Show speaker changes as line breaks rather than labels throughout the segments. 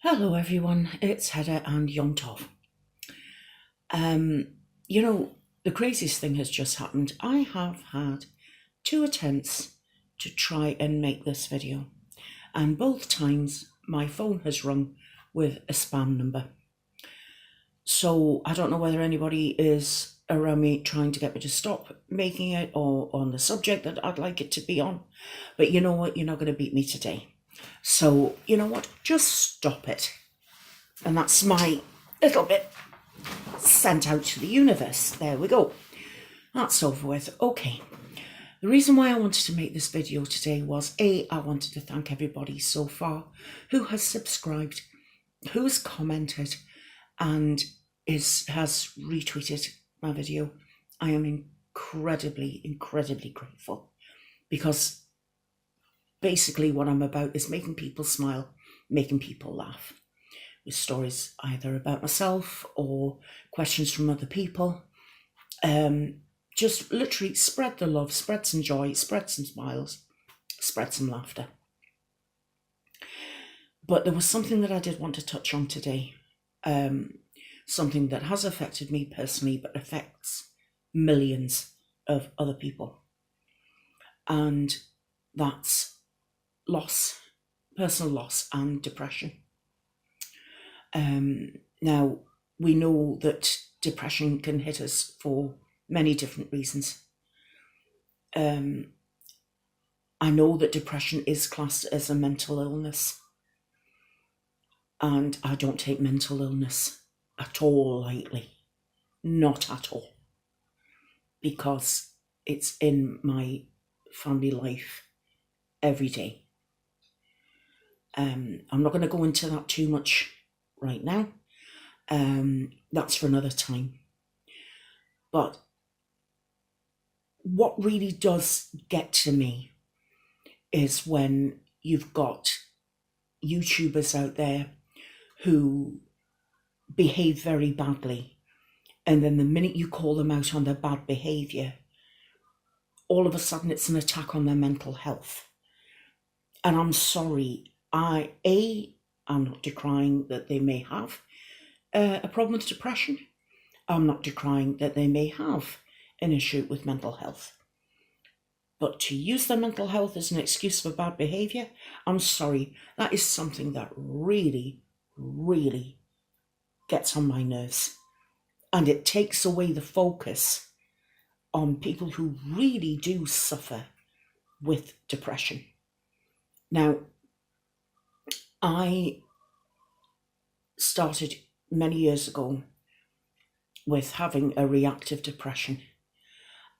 Hello everyone, it's Hedda and Yom Tov. You know, the craziest thing has just happened. I have had two attempts to try and make this video, and both times my phone has rung with a spam number. So I don't know whether anybody is around me trying to get me to stop making it or on the subject that I'd like it to be on. But you know what? You're not going to beat me today. So, you know what? Just stop it. And that's my little bit sent out to the universe. There we go. That's over with. Okay. The reason why I wanted to make this video today was I wanted to thank everybody so far who has subscribed, who has commented, and has retweeted my video. I am incredibly grateful, because basically what I'm about is making people smile, making people laugh, with stories either about myself or questions from other people. Just literally spread the love, spread some joy, spread some smiles, spread some laughter. But there was something that I did want to touch on today. Something that has affected me personally, but affects millions of other people. And that's loss, personal loss and depression. Now, we know that depression can hit us for many different reasons. I know that depression is classed as a mental illness, and I don't take mental illness at all lightly, not at all, because it's in my family life every day. I'm not going to go into that too much right now. That's for another time. But what really does get to me is when you've got YouTubers out there who behave very badly, and then the minute you call them out on their bad behaviour, all of a sudden it's an attack on their mental health. And I'm sorry, I'm not decrying that they may have a problem with depression. I'm not decrying that they may have an issue with mental health. But to use their mental health as an excuse for bad behaviour, I'm sorry, that is something that really gets on my nerves. And it takes away the focus on people who really do suffer with depression. Now, I started many years ago with having a reactive depression.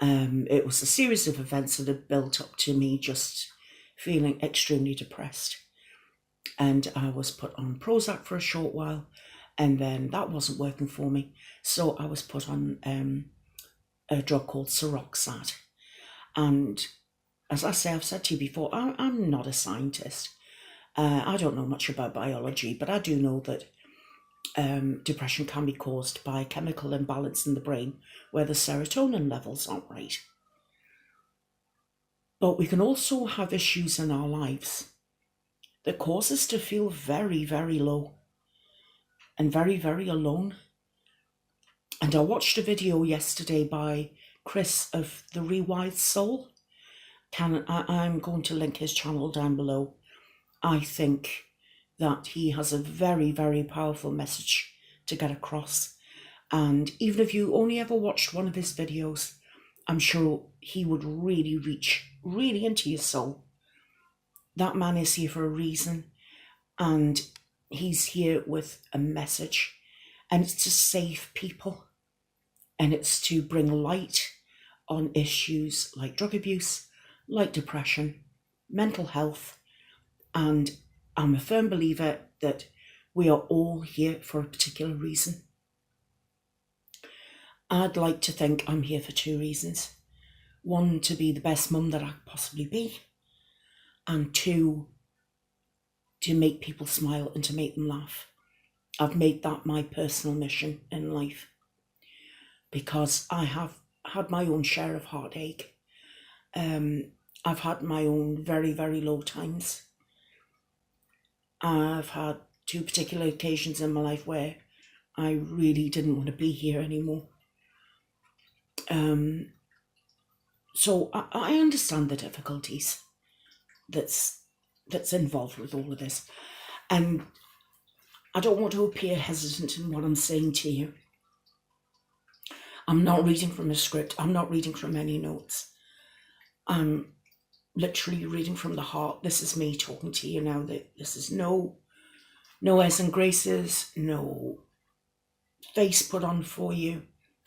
It was a series of events that had built up to me just feeling extremely depressed. And I was put on Prozac for a short while, and then that wasn't working for me. So I was put on a drug called Seroxat. And as I say, I've said to you before, I'm not a scientist. I don't know much about biology, but I do know that depression can be caused by a chemical imbalance in the brain where the serotonin levels aren't right. But we can also have issues in our lives that cause us to feel very low and very alone. And I watched a video yesterday by Chris of the Rewired Soul. I'm going to link his channel down below. I think that he has a very powerful message to get across. And even if you only ever watched one of his videos, I'm sure he would really reach into your soul. That man is here for a reason, and he's here with a message, and it's to save people, and it's to bring light on issues like drug abuse, like depression, mental health. And I'm a firm believer that we are all here for a particular reason. I'd like to think I'm here for two reasons. One, to be the best mum that I could possibly be. And two, to make people smile and to make them laugh. I've made that my personal mission in life, because I have had my own share of heartache. I've had my own very low times. I've had two particular occasions in my life where I really didn't want to be here anymore. So I understand the difficulties that's involved with all of this, and I don't want to appear hesitant in what I'm saying to you. I'm not reading from a script. I'm not reading from any notes. I'm literally reading from the heart. This is me talking to you now. That this is no airs and graces, no face put on for you.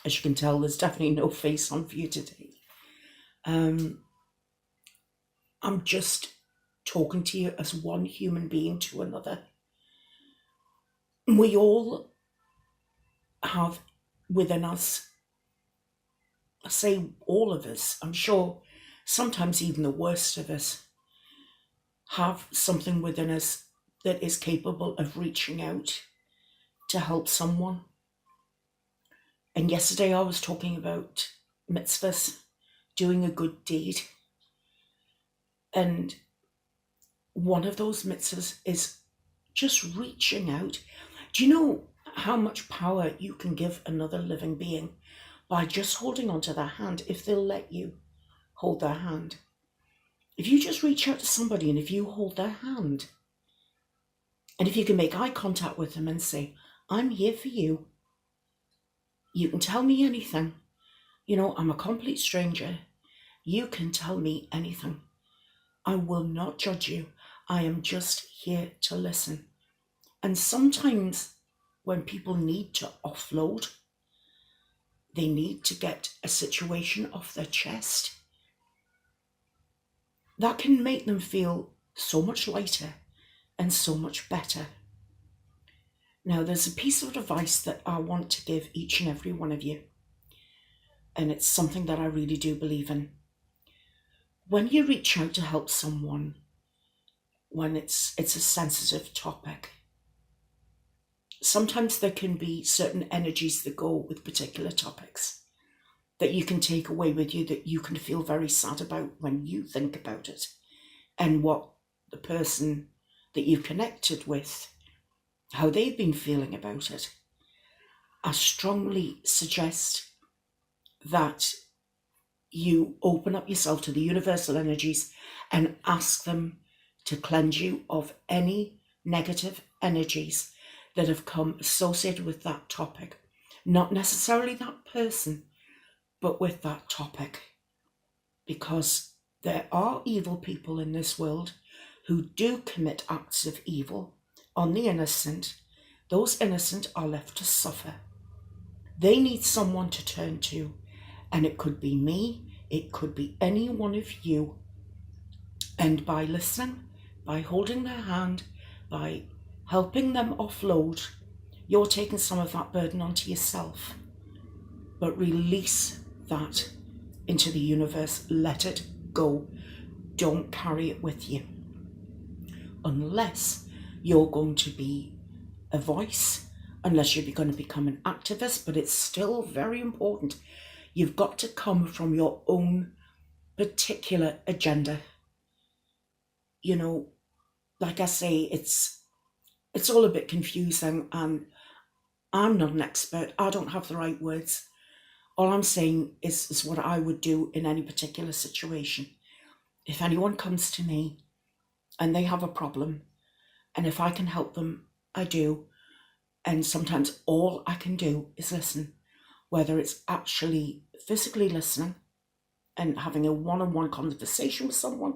As you can tell, there's definitely no face on for you today. I'm just talking to you as one human being to another. We all have within us, I say all of us, I'm sure sometimes even the worst of us have something within us that is capable of reaching out to help someone. And yesterday I was talking about mitzvahs, doing a good deed. And one of those mitzvahs is just reaching out. Do you know how much power you can give another living being by just holding onto their hand if they'll let you hold their hand? If you just reach out to somebody and if you hold their hand, and if you can make eye contact with them and say, I'm here for you. You can tell me anything. You know, I'm a complete stranger. You can tell me anything. I will not judge you. I am just here to listen. And sometimes when people need to offload, they need to get a situation off their chest, that can make them feel so much lighter and so much better. Now, there's a piece of advice that I want to give each and every one of you, and it's something that I really do believe in. When you reach out to help someone, when it's a sensitive topic, sometimes there can be certain energies that go with particular topics that you can take away with you, that you can feel very sad about when you think about it, and what the person that you connected with, how they've been feeling about it. I strongly suggest that you open up yourself to the universal energies and ask them to cleanse you of any negative energies that have come associated with that topic. Not necessarily that person, but with that topic. Because there are evil people in this world who do commit acts of evil on the innocent. Those innocent are left to suffer. They need someone to turn to, and it could be me, it could be any one of you. And by listening, by holding their hand, by helping them offload, you're taking some of that burden onto yourself. But release that into the universe. Let it go. Don't carry it with you. Unless you're going to be a voice, unless you're going to become an activist, but it's still very important. You've got to come from your own particular agenda. You know, like I say, it's all a bit confusing, and I'm not an expert. I don't have the right words. All I'm saying is what I would do in any particular situation. If anyone comes to me and they have a problem, and if I can help them, I do. And sometimes all I can do is listen, whether it's actually physically listening and having a one-on-one conversation with someone,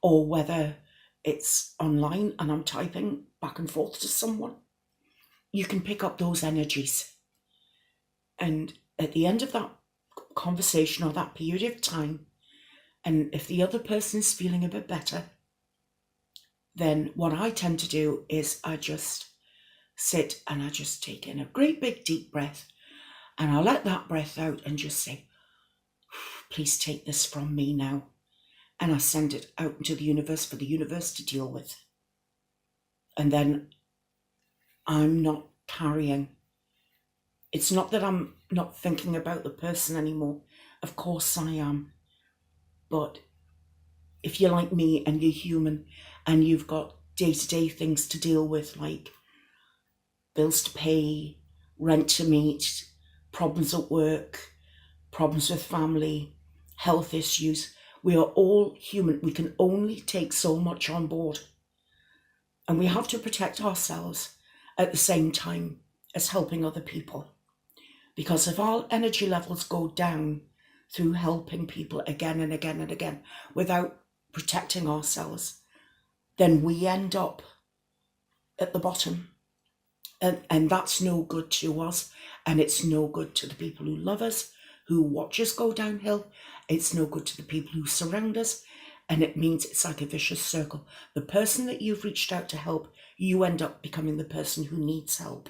or whether it's online and I'm typing back and forth to someone. You can pick up those energies. And at the end of that conversation or that period of time, and if the other person is feeling a bit better, then what I tend to do is I just sit and I just take in a great big deep breath, and I let that breath out and just say, please take this from me now. And I send it out into the universe for the universe to deal with. And then I'm not carrying. It's not that I'm not thinking about the person anymore. Of course I am. But if you're like me and you're human and you've got day-to-day things to deal with, like bills to pay, rent to meet, problems at work, problems with family, health issues. We are all human. We can only take so much on board. And we have to protect ourselves at the same time as helping other people. Because if our energy levels go down through helping people again and again and again without protecting ourselves, then we end up at the bottom. And that's no good to us, and it's no good to the people who love us, who watch us go downhill. It's no good to the people who surround us, and it means it's like a vicious circle. The person that you've reached out to help, you end up becoming the person who needs help.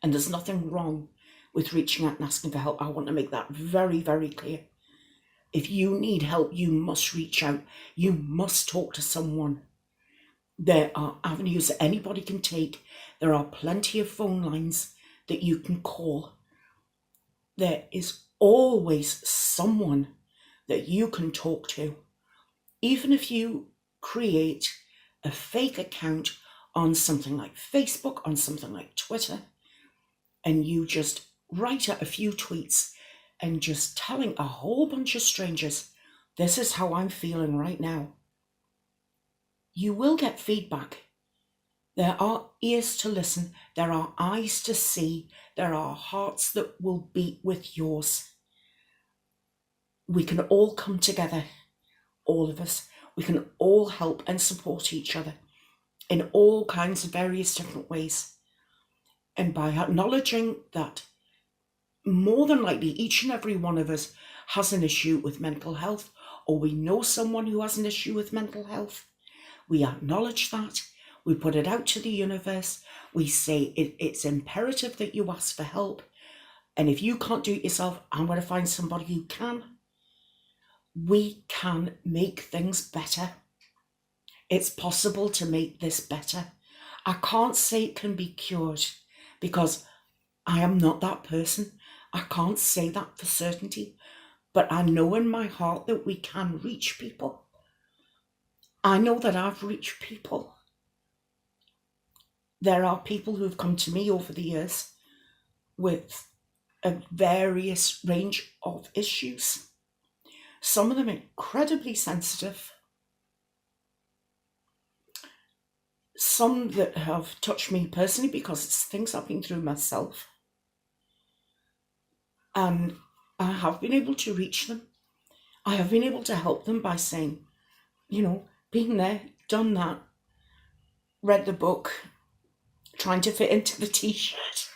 And there's nothing wrong with reaching out and asking for help. I want to make that very, very clear. If you need help, you must reach out. You must talk to someone. There are avenues that anybody can take. There are plenty of phone lines that you can call. There is always someone that you can talk to. Even if you create a fake account on something like Facebook, on something like Twitter, and you just write out a few tweets and just telling a whole bunch of strangers, this is how I'm feeling right now. You will get feedback. There are ears to listen. There are eyes to see. There are hearts that will beat with yours. We can all come together, all of us. We can all help and support each other in all kinds of various different ways. And by acknowledging that more than likely each and every one of us has an issue with mental health, or we know someone who has an issue with mental health, we acknowledge that, we put it out to the universe, we say it's imperative that you ask for help, and if you can't do it yourself, I'm going to find somebody who can. We can make things better. It's possible to make this better. I can't say it can be cured because I am not that person. I can't say that for certainty, but I know in my heart that we can reach people. I know that I've reached people. There are people who have come to me over the years with a various range of issues. Some of them incredibly sensitive. Some that have touched me personally because it's things I've been through myself. And I have been able to reach them. I have been able to help them by saying, been there, done that, read the book, trying to fit into the t-shirt,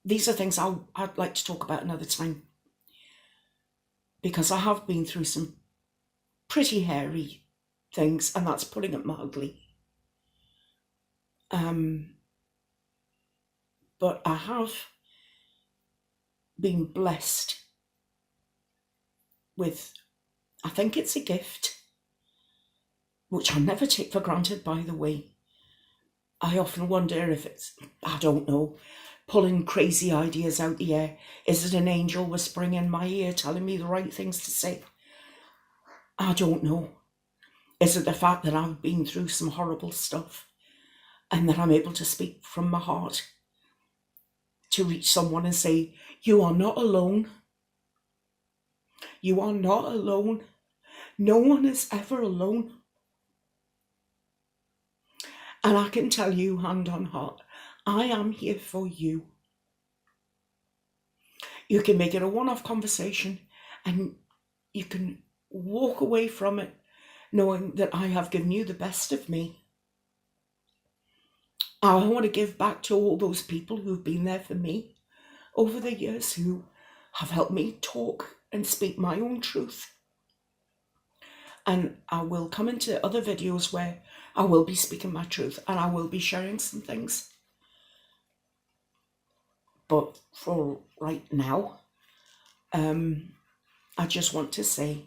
These are things I'd like to talk about another time, because I have been through some pretty hairy things, and that's putting it mildly. But I have been blessed with, I think it's a gift, which I never take for granted, by the way. I often wonder if it's, I don't know, pulling crazy ideas out the air. Is it an angel whispering in my ear telling me the right things to say? I don't know. Is it the fact that I've been through some horrible stuff and that I'm able to speak from my heart to reach someone and say, you are not alone. You are not alone. No one is ever alone. And I can tell you, hand on heart, I am here for you. You can make it a one-off conversation and you can walk away from it knowing that I have given you the best of me. I want to give back to all those people who've been there for me over the years, who have helped me talk and speak my own truth. And I will come into other videos where I will be speaking my truth and I will be sharing some things. But for right now, I just want to say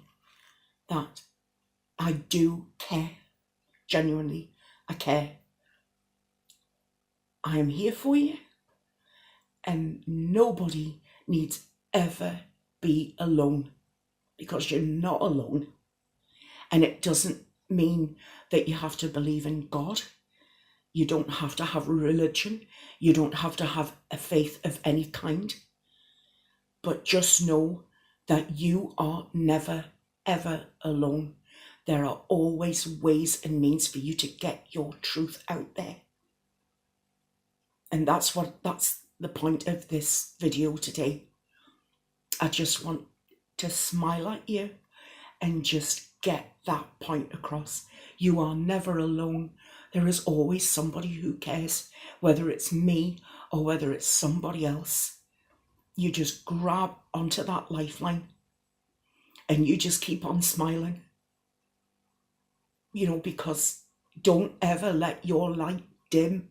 that I do care. Genuinely, I care. I am here for you, and nobody needs ever be alone. because you're not alone. And it doesn't mean that you have to believe in God. You don't have to have a religion. You don't have to have a faith of any kind. But just know that you are never, ever alone. There are always ways and means for you to get your truth out there. And that's the point of this video today. I just want to smile at you and just get that point across. You are never alone. There is always somebody who cares, whether it's me or whether it's somebody else. You just grab onto that lifeline and you just keep on smiling. Because don't ever let your light dim.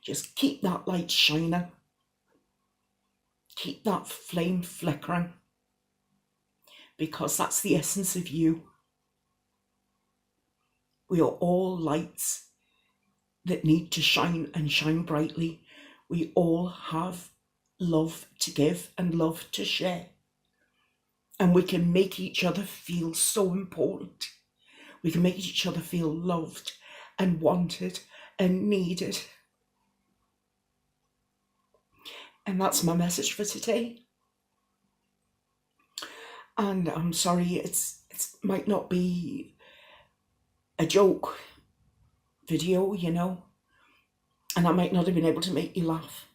Just keep that light shining. Keep that flame flickering, because that's the essence of you. We are all lights that need to shine and shine brightly. We all have love to give and love to share. And we can make each other feel so important. We can make each other feel loved and wanted and needed. And that's my message for today. And I'm sorry, it might not be a joke video, and I might not have been able to make you laugh.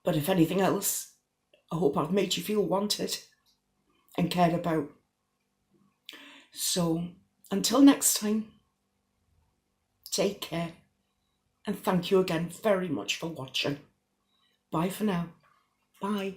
But if anything else, I hope I've made you feel wanted and cared about. So until next time, take care, and thank you again very much for watching. Bye for now. Bye.